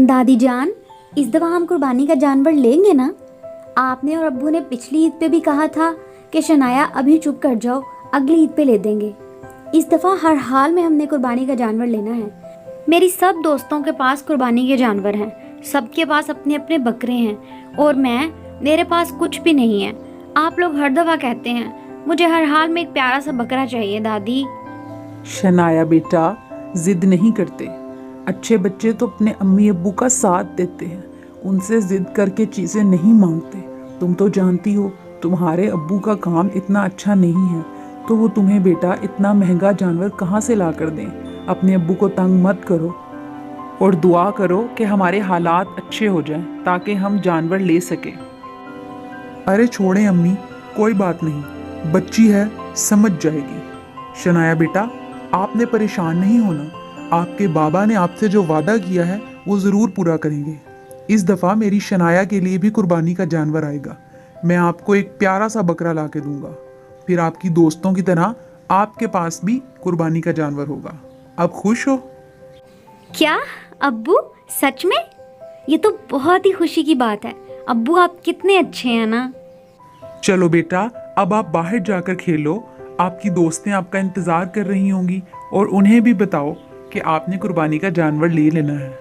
दादी जान, इस दफ़ा हम कुर्बानी का जानवर लेंगे ना? आपने और अब्बू ने पिछली ईद पे भी कहा था कि शनाया अभी चुप कर जाओ, अगली ईद पे ले देंगे। इस दफ़ा हर हाल में हमने कुर्बानी का जानवर लेना है। मेरी सब दोस्तों के पास कुर्बानी के जानवर हैं, सबके पास अपने अपने बकरे हैं और मेरे पास कुछ भी नहीं है। आप लोग हर दफ़ा कहते हैं मुझे हर हाल में एक प्यारा सा बकरा चाहिए। दादी शनाया बेटा, जिद नहीं करते। अच्छे बच्चे तो अपने अम्मी अब्बू का साथ देते हैं, उनसे जिद करके चीज़ें नहीं मांगते। तुम तो जानती हो तुम्हारे अब्बू का काम इतना अच्छा नहीं है, तो वो तुम्हें बेटा इतना महंगा जानवर कहाँ से ला कर दें। अपने अब्बू को तंग मत करो और दुआ करो कि हमारे हालात अच्छे हो जाएं ताकि हम जानवर ले सकें। अरे छोड़ें अम्मी, कोई बात नहीं, बच्ची है, समझ जाएगी। शनाया बेटा, आपने परेशान नहीं होना। आपके बाबा ने आपसे जो वादा किया है वो ज़रूर पूरा करेंगे। इस दफ़ा मेरी शनाया के लिए भी कुर्बानी का जानवर आएगा। मैं आपको एक प्यारा सा बकरा ला के दूंगा। फिर आपकी दोस्तों की तरह आपके पास भी कुर्बानी का जानवर होगा। आप खुश हो? क्या अब्बू, सच में? ये तो बहुत ही खुशी की बात है। अब्बू आप कितने अच्छे हैं ना। चलो बेटा, अब आप बाहर जाकर खेलो। आपकी दोस्तें आपका इंतज़ार कर रही होंगी और उन्हें भी बताओ कि आपने कुर्बानी का जानवर ले लेना है।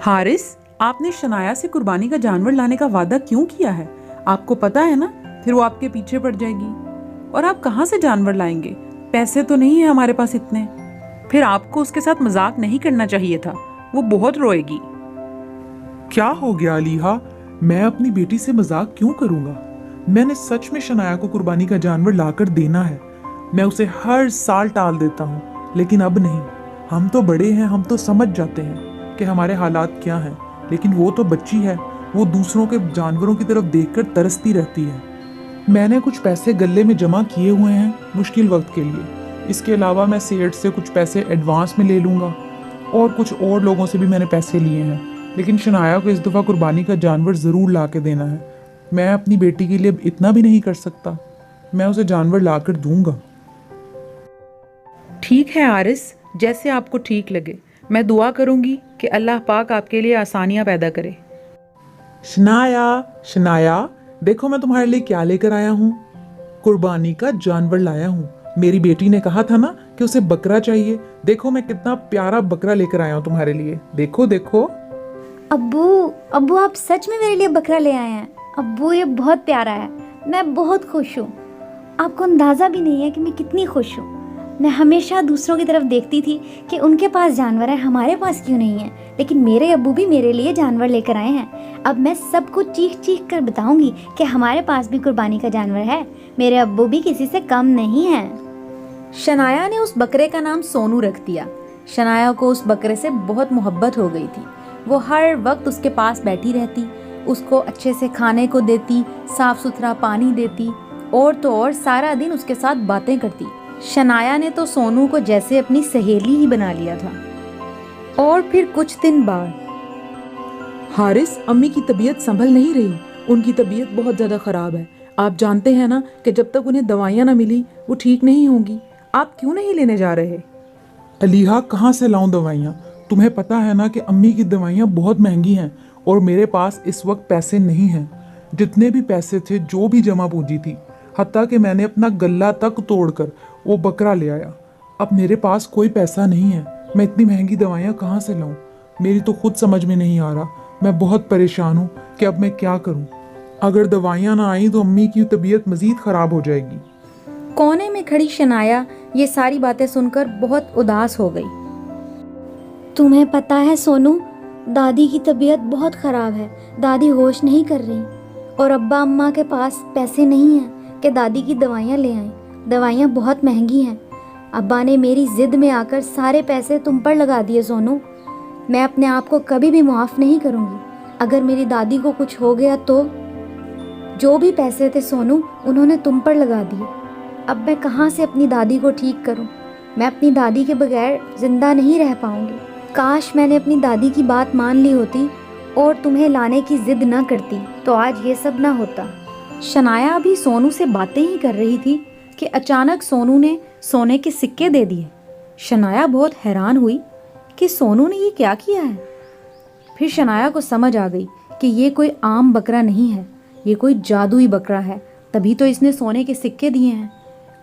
हारिस, आपने शनाया से कुर्बानी का जानवर लाने का वादा क्यों किया है? आपको पता है ना फिर वो आपके पीछे पड़ जाएगी। और आप कहाँ से जानवर लाएंगे? पैसे तो नहीं है हमारे पास इतने। फिर आपको उसके साथ मजाक नहीं करना चाहिए था, वो बहुत रोएगी। क्या हो गया अलीहा, मैं अपनी बेटी से मजाक क्यों करूंगा? मैंने सच में शनाया को कुर्बानी का जानवर लाकर देना है। मैं उसे हर साल टाल देता हूँ, लेकिन अब नहीं। हम तो बड़े हैं, हम तो समझ जाते हैं कि हमारे हालात क्या हैं। लेकिन वो तो बच्ची है, वो दूसरों के जानवरों की तरफ देखकर तरसती रहती है। मैंने कुछ पैसे गल्ले में जमा किए हुए हैं मुश्किल वक्त के लिए। इसके अलावा मैं सेठ से कुछ पैसे एडवांस में ले लूँगा और कुछ और लोगों से भी मैंने पैसे लिए हैं। लेकिन शनाया को इस दफ़ा कुर्बानी का जानवर ज़रूर ला के देना है। मैं अपनी बेटी के लिए इतना भी नहीं कर सकता। मैं उसे जानवर ला कर दूँगा। ठीक है हारिस, जैसे आपको ठीक लगे। मैं दुआ करूंगी कि अल्लाह पाक आपके लिए आसानियां पैदा करे। शनाया, शनाया, देखो मैं तुम्हारे लिए क्या लेकर आया हूँ। कुर्बानी का जानवर लाया हूँ। मेरी बेटी ने कहा था ना कि उसे बकरा चाहिए। देखो मैं कितना प्यारा बकरा लेकर आया हूँ तुम्हारे लिए। देखो देखो। अब्बू आप सच में मेरे लिए बकरा ले आए हैं। अब्बू ये बहुत प्यारा है, मैं बहुत खुश हूँ। आपको अंदाज़ा भी नहीं है कि मैं कितनी खुश हूँ। मैं हमेशा दूसरों की तरफ देखती थी कि उनके पास जानवर है, हमारे पास क्यों नहीं है। लेकिन मेरे अब्बू भी मेरे लिए जानवर लेकर आए हैं। अब मैं सबको चीख चीख कर बताऊंगी कि हमारे पास भी कुर्बानी का जानवर है। मेरे अब्बू भी किसी से कम नहीं है। शनाया ने उस बकरे का नाम सोनू रख दिया। शनाया को उस बकरे से बहुत मोहब्बत हो गई थी। वो हर वक्त उसके पास बैठी रहती, उसको अच्छे से खाने को देती, साफ सुथरा पानी देती और तो और सारा दिन उसके साथ बातें करती। शनाया ने तो सोनू को जैसे अपनी सहेली ही बना लिया था। और फिर कुछ दिन बाद हारिस, अम्मी की तबीयत संभल नहीं रही। उनकी तबीयत बहुत ज़्यादा ख़राब है। आप जानते हैं ना कि जब तक उन्हें दवाइयाँ ना मिली वो ठीक नहीं होंगी। आप क्यों नहीं लेने जा रहे? अलीहा, कहाँ से लाऊं दवाइयाँ? तुम्हें पता है ना कि अम्मी की दवाइयाँ बहुत महंगी हैं और मेरे पास इस वक्त पैसे नहीं हैं। जितने भी पैसे थे, जो भी जमा पूंजी थी, हत्ता कि मैंने अपना गल्ला तक तोड़कर वो बकरा ले आया। अब मेरे पास कोई पैसा नहीं है। मैं इतनी महंगी दवाइयाँ कहाँ से लाऊं? मेरी तो खुद समझ में नहीं आ रहा। मैं बहुत परेशान हूँ कि अब मैं क्या करूँ। अगर दवाइयाँ ना आई तो अम्मी की तबीयत मज़ीद ख़राब हो जाएगी। कोने में खड़ी शनाया ये सारी बातें सुनकर बहुत उदास हो गई। तुम्हें पता है सोनू, दादी की तबीयत बहुत ख़राब है। दादी होश नहीं कर रही और अब्बा अम्मा के पास पैसे नहीं हैं कि दादी की दवाइयाँ ले आएं। दवाइयाँ बहुत महंगी हैं। अब्बा ने मेरी ज़िद में आकर सारे पैसे तुम पर लगा दिए सोनू। मैं अपने आप को कभी भी माफ़ नहीं करूँगी। अगर मेरी दादी को कुछ हो गया तो जो भी पैसे थे सोनू, उन्होंने तुम पर लगा दिए। अब मैं कहाँ से अपनी दादी को ठीक करूँ? मैं अपनी दादी के बगैर ज़िंदा नहीं रह पाऊँगी। काश मैंने अपनी दादी की बात मान ली होती और तुम्हें लाने की ज़िद ना करती तो आज ये सब ना होता। शनाया अभी सोनू से बातें ही कर रही थी कि अचानक सोनू ने सोने के सिक्के दे दिए। शनाया बहुत हैरान हुई कि सोनू ने ये क्या किया है। پھر شنایا کو سمجھ آ گئی کہ یہ کوئی عام بکرا نہیں ہے، یہ کوئی جادوئی بکرا ہے، تبھی تو اس نے سونے کے سکے دیے ہیں۔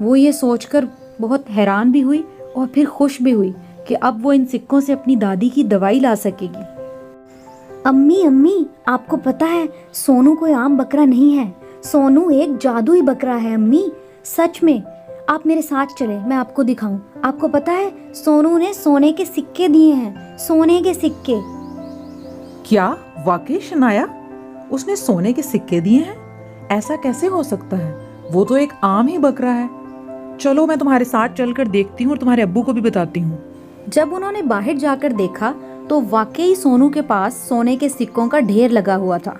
وہ یہ سوچ کر بہت حیران بھی ہوئی اور پھر خوش بھی ہوئی کہ اب وہ ان سکوں سے اپنی دادی کی دوائی لا سکے گی۔ امی آپ کو پتہ ہے سونو کوئی عام بکرا نہیں ہے، سونو ایک جادوئی بکرا ہے امی، سچ میں۔ آپ میرے ساتھ چلے، میں آپ کو دکھاؤں۔ آپ کو پتہ ہے سونو نے سونے کے سکے دیے ہیں، سونے کے سکے۔ کیا واقعی شنایا اس نے سونے کے سکے دیے ہیں؟ ایسا کیسے ہو سکتا ہے؟ وہ تو ایک عام ہی بکرا ہے۔ چلو میں تمہارے ساتھ چل کر دیکھتی ہوں اور تمہارے ابو کو بھی بتاتی ہوں۔ جب انہوں نے باہر جا کر دیکھا تو واقعی سونو کے پاس سونے کے سکوں کا ڈھیر لگا ہوا تھا۔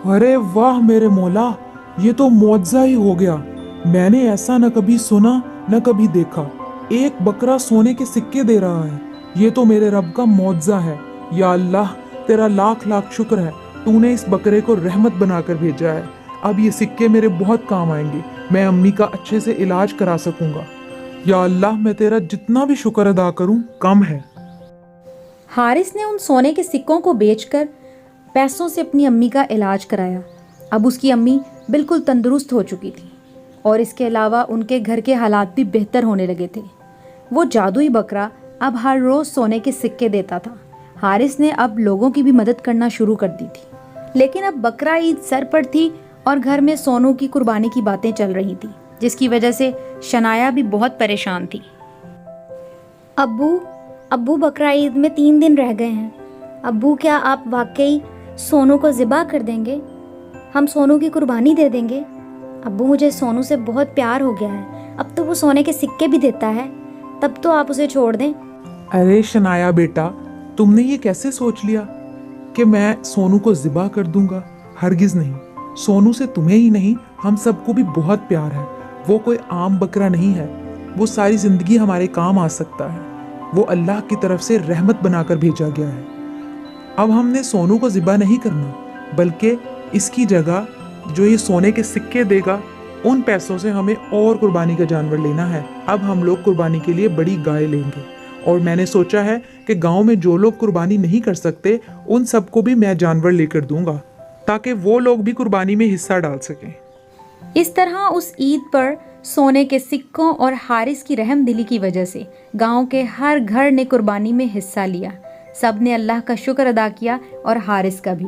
ارے واہ میرے مولا، یہ تو معجزہ ہی ہو گیا۔ میں نے ایسا نہ کبھی سنا نہ کبھی دیکھا، ایک بکرا سونے کے سکے دے رہا ہے۔ یہ تو میرے رب کا معجزہ ہے۔ یا اللہ تیرا لاکھ لاکھ شکر ہے، تو نے اس بکرے کو رحمت بنا کر بھیجا ہے۔ اب یہ سکے میرے بہت کام آئیں گے، میں امی کا اچھے سے علاج کرا سکوں گا۔ یا اللہ میں تیرا جتنا بھی شکر ادا کروں کم ہے۔ حارث نے ان سونے کے سکوں کو بیچ کر پیسوں سے اپنی امی کا علاج کرایا۔ اب اس کی امی بالکل تندرست ہو چکی تھی اور اس کے علاوہ ان کے گھر کے حالات بھی بہتر ہونے لگے تھے۔ وہ جادوئی بکرا اب ہر روز سونے کے سکے دیتا تھا۔ حارث نے اب لوگوں کی بھی مدد کرنا شروع کر دی تھی، لیکن اب بقرہ عید سر پر تھی اور گھر میں سونو کی قربانی کی باتیں چل رہی تھی، جس کی وجہ سے شنایا بھی بہت پریشان تھی۔ ابو بقرہ عید میں 3 دن رہ گئے ہیں۔ ابو کیا آپ واقعی سونو کو ذبح کر دیں گے؟ ہم سونو کی قربانی دے دیں گے۔ ابو مجھے سونو سے بہت پیار ہو گیا ہے، اب تو وہ سونے کے سکے بھی دیتا ہے، تب تو آپ اسے چھوڑ دیں۔ ارے شنایا بیٹا، تم نے یہ کیسے سوچ لیا کہ میں سونو کو ذبح کر دوں گا؟ ہرگز نہیں۔ سونو سے تمہیں ہی نہیں ہم سب کو بھی بہت پیار ہے۔ وہ کوئی عام بکرا نہیں ہے، وہ ساری زندگی ہمارے کام آ سکتا ہے۔ وہ اللہ کی طرف سے رحمت بنا کر بھیجا گیا ہے۔ اب ہم نے سونو کو ذبح نہیں کرنا، بلکہ اس کی جگہ جو یہ سونے کے سکے دے گا ان پیسوں سے ہمیں اور قربانی کا جانور لینا ہے۔ اب ہم لوگ قربانی کے لیے بڑی گائے لیں گے، اور میں نے سوچا ہے کہ گاؤں میں جو لوگ قربانی نہیں کر سکتے ان سب کو بھی میں جانور لے کر دوں گا، تاکہ وہ لوگ بھی قربانی میں حصہ ڈال سکیں۔ اس طرح اس عید پر سونے کے سکوں اور حارث کی رحم دلی کی وجہ سے گاؤں کے ہر گھر نے قربانی میں حصہ لیا۔ سب نے اللہ کا شکر ادا کیا اور حارث کا بھی۔